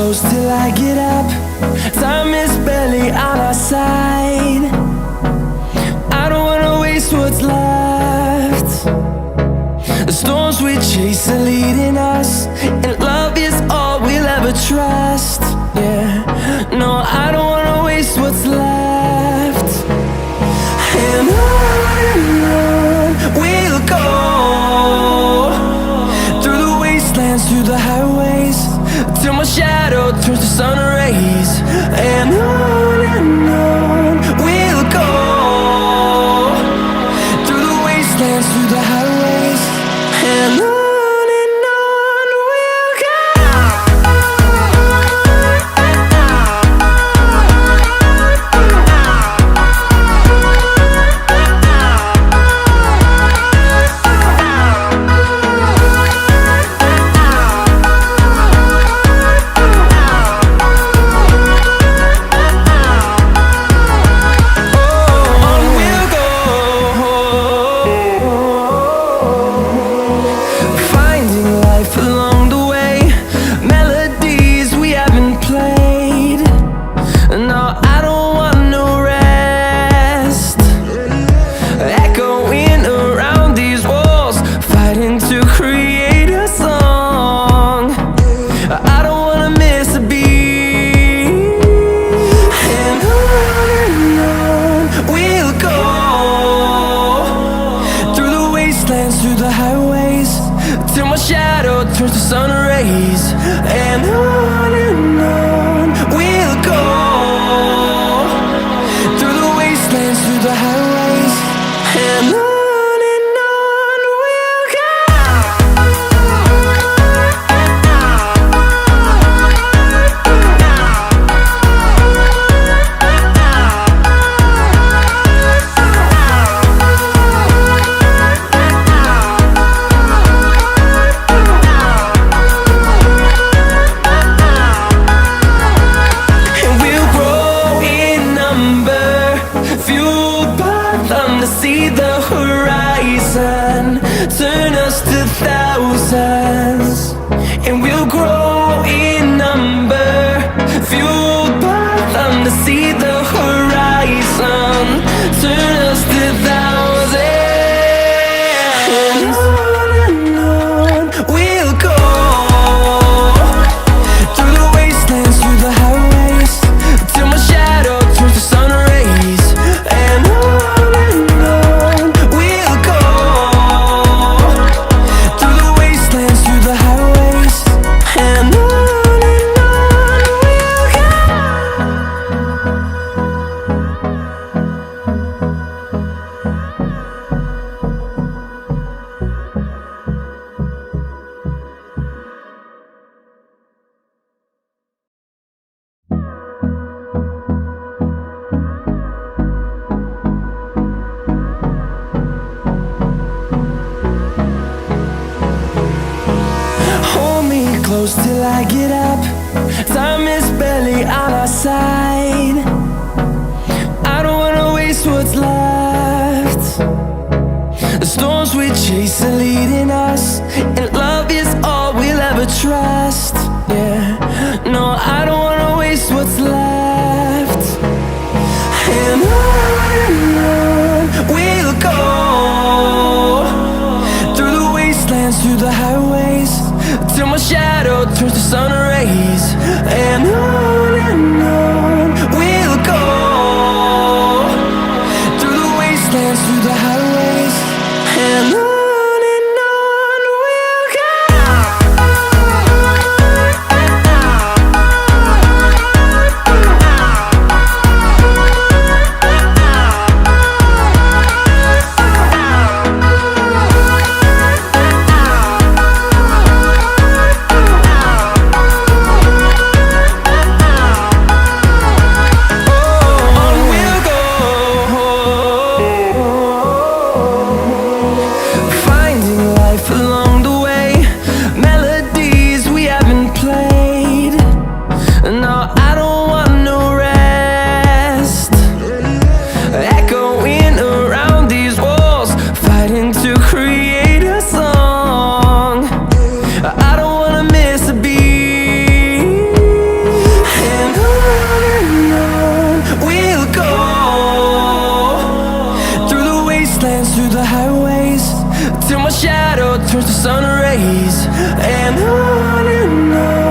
close till I get up. Time is barely on our side. I don't wanna waste what's left. The storms we chase are leading us, and love is all we'll ever trust. Yeah, no, I don't wanna waste what's left. And on we'll go, through the wastelands, through the highways, till my shadow turns to sun rays. And on we'll go, through the wastelands, through the highways, and on. Along the way, melodies we haven't played. No, I don't want no rest. Echoing around these walls, fighting to create a song. I don't wanna miss a beat. And on we'll go, through the wastelands, through the highways, till my shadow turns to sun rays. And on we'll go, through the wastelands, through the highways, and on we'll go. See the horizon, turn us to thousands, and we'll grow in number, fueled by them to see the horizon, turn us to thousands. And on we'll go, through the wastelands, through the highways, till my shadow turns to sun rays. And close till I get up. Time is barely on our side. I don't wanna waste what's left. The storms we chase are leading us, and love is all we'll ever trust. Yeah, no, I don't wanna waste what's left. And on we'll go, through the wastelands, through the highways, till my shadow turns to sun rays. And on we'll go, through the wastelands, through the highways, and on. I don't wanna miss a beat. till my shadow turns to sun rays. And on